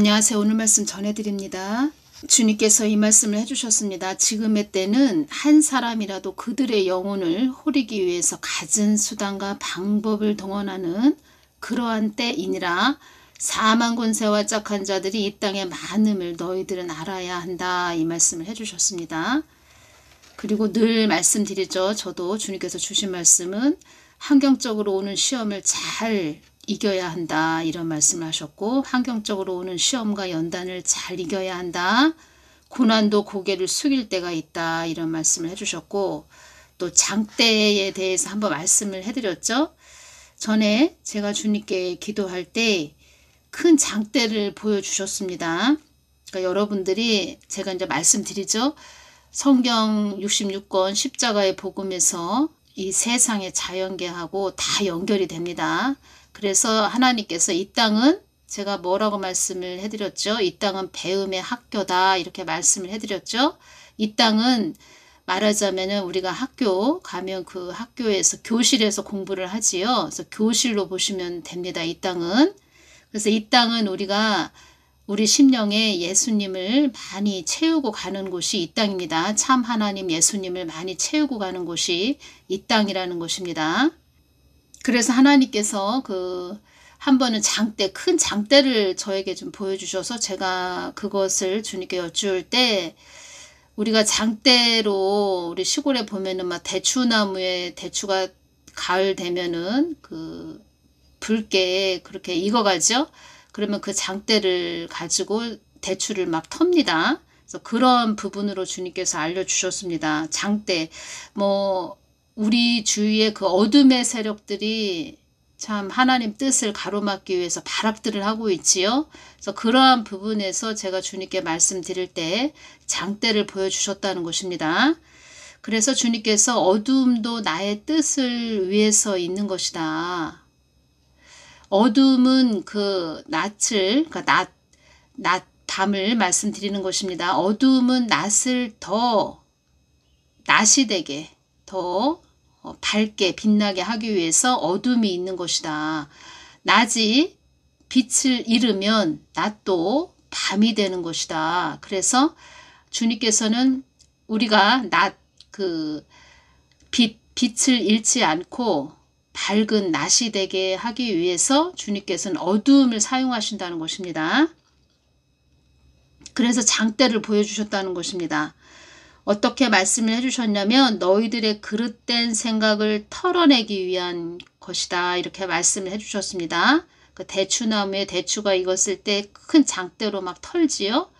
안녕하세요. 오늘 말씀 전해드립니다. 주님께서 이 말씀을 해주셨습니다. 지금의 때는 한 사람이라도 그들의 영혼을 호리기 위해서 갖은 수단과 방법을 동원하는 그러한 때이니라. 사망 권세와 짝한 자들이 이 땅에 많음을 너희들은 알아야 한다. 이 말씀을 해주셨습니다. 그리고 늘 말씀드리죠. 저도 주님께서 주신 말씀은 환경적으로 오는 시험을 잘 이겨야 한다, 이런 말씀을 하셨고, 환경적으로 오는 시험과 연단을 잘 이겨야 한다, 고난도 고개를 숙일 때가 있다, 이런 말씀을 해주셨고, 또 장대에 대해서 한번 말씀을 해드렸죠. 전에 제가 주님께 기도할 때 큰 장대를 보여주셨습니다. 그러니까 여러분들이, 제가 이제 말씀드리죠. 성경 66권 십자가의 복음에서 이 세상의 자연계하고 다 연결이 됩니다. 그래서 하나님께서 이 땅은, 제가 뭐라고 말씀을 해드렸죠? 이 땅은 배움의 학교다, 이렇게 말씀을 해드렸죠. 이 땅은 말하자면은 우리가 학교 가면 그 학교에서, 교실에서 공부를 하지요. 그래서 교실로 보시면 됩니다. 이 땅은. 그래서 이 땅은 우리가 우리 심령에 예수님을 많이 채우고 가는 곳이 이 땅입니다. 참 하나님 예수님을 많이 채우고 가는 곳이 이 땅이라는 것입니다. 그래서 하나님께서 한 번은 장대, 큰 장대를 저에게 좀 보여주셔서 제가 그것을 주님께 여쭈을 때, 우리가 장대로 우리 시골에 보면은 막 대추나무에 대추가 가을 되면은 붉게 그렇게 익어가죠. 그러면 그 장대를 가지고 대추를 막 텁니다. 그래서 그런 부분으로 주님께서 알려주셨습니다. 장대, 우리 주위에 그 어둠의 세력들이 참 하나님 뜻을 가로막기 위해서 발악들을 하고 있지요. 그래서 그러한 부분에서 제가 주님께 말씀드릴 때 장대를 보여주셨다는 것입니다. 그래서 주님께서 어둠도 나의 뜻을 위해서 있는 것이다. 어둠은 밤을 말씀드리는 것입니다. 어둠은 낫이 되게 더 밝게 빛나게 하기 위해서 어둠이 있는 것이다. 낮이 빛을 잃으면 낮도 밤이 되는 것이다. 그래서 주님께서는 우리가 빛을 잃지 않고 밝은 낮이 되게 하기 위해서 주님께서는 어둠을 사용하신다는 것입니다. 그래서 장대를 보여주셨다는 것입니다. 어떻게 말씀을 해주셨냐면 너희들의 그릇된 생각을 털어내기 위한 것이다, 이렇게 말씀을 해주셨습니다. 그 대추나무에 대추가 익었을 때 큰 장대로 막 털지요.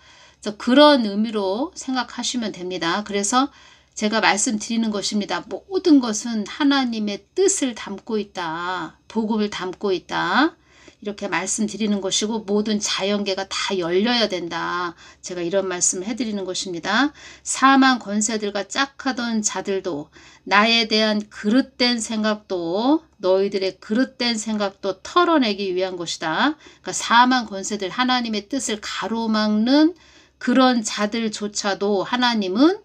그래서 그런 의미로 생각하시면 됩니다. 그래서 제가 말씀드리는 것입니다. 모든 것은 하나님의 뜻을 담고 있다, 복음을 담고 있다, 이렇게 말씀드리는 것이고, 모든 자연계가 다 열려야 된다, 제가 이런 말씀을 해드리는 것입니다. 사망 권세들과 짝하던 자들도 나에 대한 그릇된 생각도, 너희들의 그릇된 생각도 털어내기 위한 것이다. 그러니까 사망 권세들, 하나님의 뜻을 가로막는 그런 자들조차도 하나님은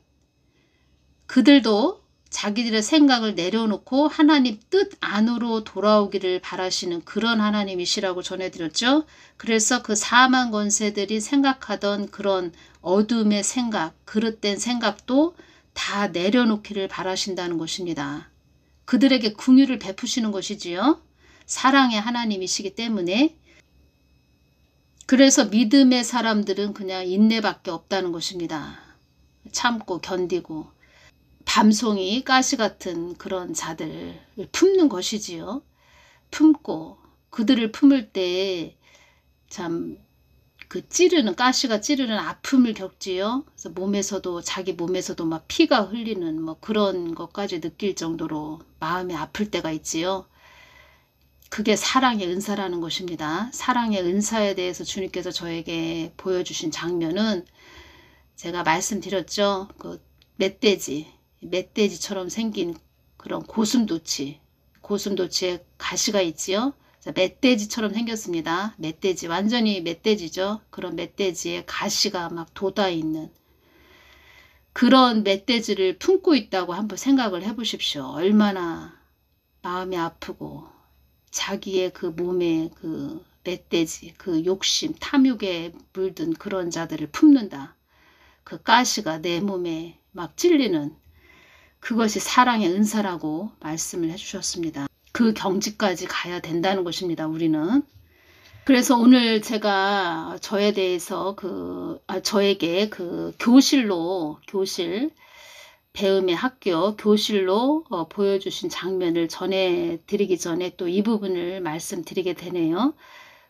그들도 자기들의 생각을 내려놓고 하나님 뜻 안으로 돌아오기를 바라시는 그런 하나님이시라고 전해드렸죠. 그래서 그 사망 권세들이 생각하던 그런 어둠의 생각, 그릇된 생각도 다 내려놓기를 바라신다는 것입니다. 그들에게 긍휼을 베푸시는 것이지요. 사랑의 하나님이시기 때문에. 그래서 믿음의 사람들은 그냥 인내밖에 없다는 것입니다. 참고 견디고 밤송이 가시 같은 그런 자들을 품는 것이지요. 품고 그들을 품을 때 참 가시가 찌르는 아픔을 겪지요. 그래서 자기 몸에서도 막 피가 흘리는 그런 것까지 느낄 정도로 마음이 아플 때가 있지요. 그게 사랑의 은사라는 것입니다. 사랑의 은사에 대해서 주님께서 저에게 보여주신 장면은, 제가 말씀드렸죠. 멧돼지처럼 생긴 그런 고슴도치에 가시가 있지요. 멧돼지처럼 생겼습니다. 멧돼지, 완전히 멧돼지죠. 그런 멧돼지에 가시가 막 돋아있는 그런 멧돼지를 품고 있다고 한번 생각을 해보십시오. 얼마나 마음이 아프고 자기의 그 몸에 멧돼지, 그 욕심, 탐욕에 물든 그런 자들을 품는다. 그 가시가 내 몸에 막 찔리는 그것이 사랑의 은사라고 말씀을 해주셨습니다. 그 경지까지 가야 된다는 것입니다. 우리는. 그래서 오늘 제가 저에 대해서 저에게 교실 배움의 학교 교실로 보여주신 장면을 전해드리기 전에 또 이 부분을 말씀드리게 되네요.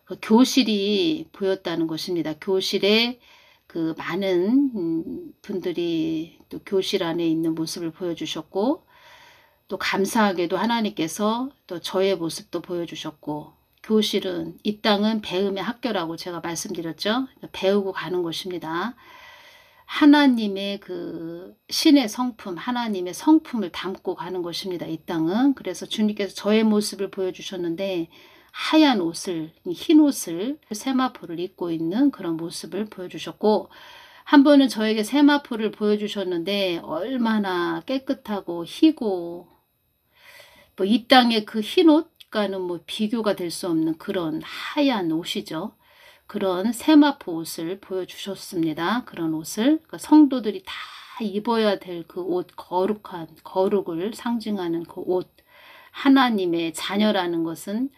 그 교실이 보였다는 것입니다. 교실에 그 많은 분들이 또 교실 안에 있는 모습을 보여주셨고, 또 감사하게도 하나님께서 또 저의 모습도 보여주셨고, 교실은 이 땅은 배움의 학교라고 제가 말씀드렸죠. 배우고 가는 곳입니다. 하나님의 그 신의 성품, 하나님의 성품을 담고 가는 것입니다. 이 땅은. 그래서 주님께서 저의 모습을 보여주셨는데 하얀 옷을, 흰 옷을, 세마포를 입고 있는 그런 모습을 보여주셨고, 한 번은 저에게 세마포를 보여주셨는데 얼마나 깨끗하고 희고 뭐 이 땅의 그 흰 옷과는 뭐 비교가 될 수 없는 그런 하얀 옷이죠. 그런 세마포 옷을 보여주셨습니다. 그런 옷을 그러니까 성도들이 다 입어야 될 그 옷, 거룩한 거룩을 상징하는 그 옷. 하나님의 자녀라는 것은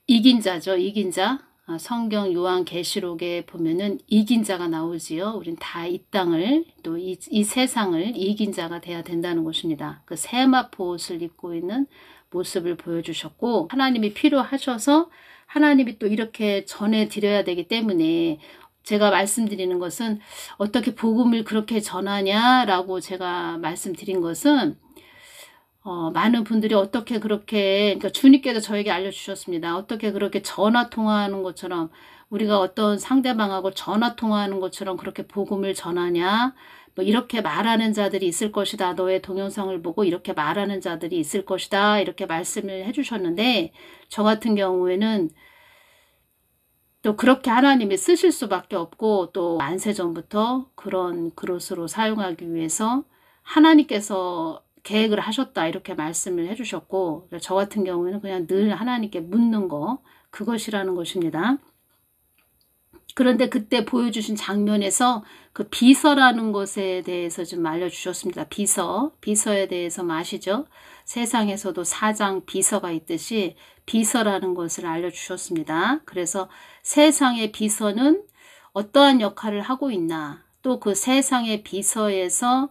이긴 자죠. 이긴 자. 성경 요한계시록에 보면은 이긴 자가 나오지요. 우린 다 이 땅을 또 이 세상을 이긴 자가 돼야 된다는 것입니다. 그 세마포 옷을 입고 있는 모습을 보여주셨고, 하나님이 필요하셔서 하나님이 또 이렇게 전해드려야 되기 때문에 제가 말씀드리는 것은 어떻게 복음을 그렇게 전하냐라고 제가 말씀드린 것은 많은 분들이 어떻게 그렇게, 그러니까 주님께서 저에게 알려주셨습니다. 어떻게 그렇게 전화 통화하는 것처럼, 우리가 어떤 상대방하고 전화 통화하는 것처럼 그렇게 복음을 전하냐, 뭐 이렇게 말하는 자들이 있을 것이다. 너의 동영상을 보고 이렇게 말하는 자들이 있을 것이다. 이렇게 말씀을 해주셨는데, 저 같은 경우에는 또 그렇게 하나님이 쓰실 수밖에 없고, 또 만세전부터 그런 그릇으로 사용하기 위해서 하나님께서 계획을 하셨다 이렇게 말씀을 해주셨고, 저 같은 경우에는 그냥 늘 하나님께 묻는 거, 그것이라는 것입니다. 그런데 그때 보여주신 장면에서 그 비서라는 것에 대해서 좀 알려주셨습니다. 비서에 대해서 아시죠? 세상에서도 사장 비서가 있듯이 비서라는 것을 알려주셨습니다. 그래서 세상의 비서는 어떠한 역할을 하고 있나, 또 그 세상의 비서에서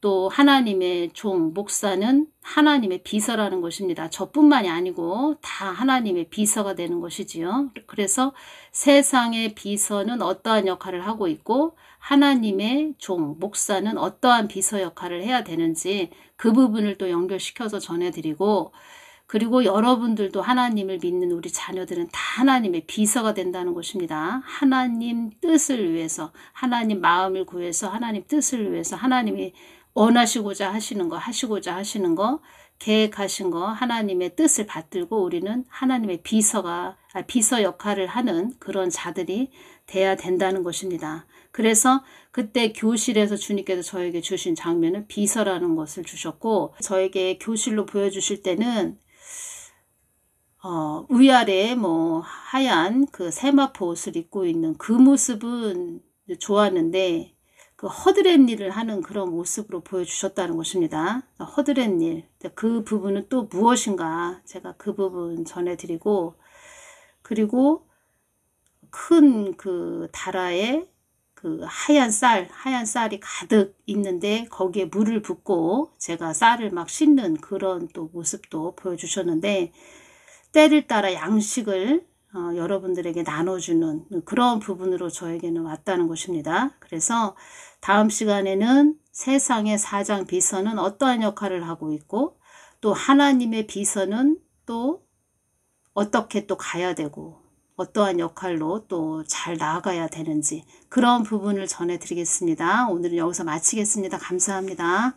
또 하나님의 종, 목사는 하나님의 비서라는 것입니다. 저뿐만이 아니고 다 하나님의 비서가 되는 것이지요. 그래서 세상의 비서는 어떠한 역할을 하고 있고 하나님의 종, 목사는 어떠한 비서 역할을 해야 되는지 그 부분을 또 연결시켜서 전해드리고, 그리고 여러분들도 하나님을 믿는 우리 자녀들은 다 하나님의 비서가 된다는 것입니다. 하나님 뜻을 위해서, 하나님 마음을 구해서 하나님 뜻을 위해서 하나님이 원하시고자 하시는 거, 하시고자 하시는 거, 계획하신 거, 하나님의 뜻을 받들고 우리는 하나님의 비서 역할을 하는 그런 자들이 돼야 된다는 것입니다. 그래서 그때 교실에서 주님께서 저에게 주신 장면은 비서라는 것을 주셨고, 저에게 교실로 보여주실 때는 위아래 뭐 하얀 그 세마포 옷을 입고 있는 그 모습은 좋았는데, 그 허드렛 일을 하는 그런 모습으로 보여주셨다는 것입니다. 허드렛 일, 그 부분은 또 무엇인가 제가 그 부분 전해드리고, 그리고 큰 그 다라에 그 하얀 쌀이 가득 있는데 거기에 물을 붓고 제가 쌀을 막 씻는 그런 또 모습도 보여주셨는데, 때를 따라 양식을 여러분들에게 나눠주는 그런 부분으로 저에게는 왔다는 것입니다. 그래서 다음 시간에는 세상의 사장 비서는 어떠한 역할을 하고 있고, 또 하나님의 비서는 또 어떻게 또 가야 되고 어떠한 역할로 또 잘 나아가야 되는지 그런 부분을 전해드리겠습니다. 오늘은 여기서 마치겠습니다. 감사합니다.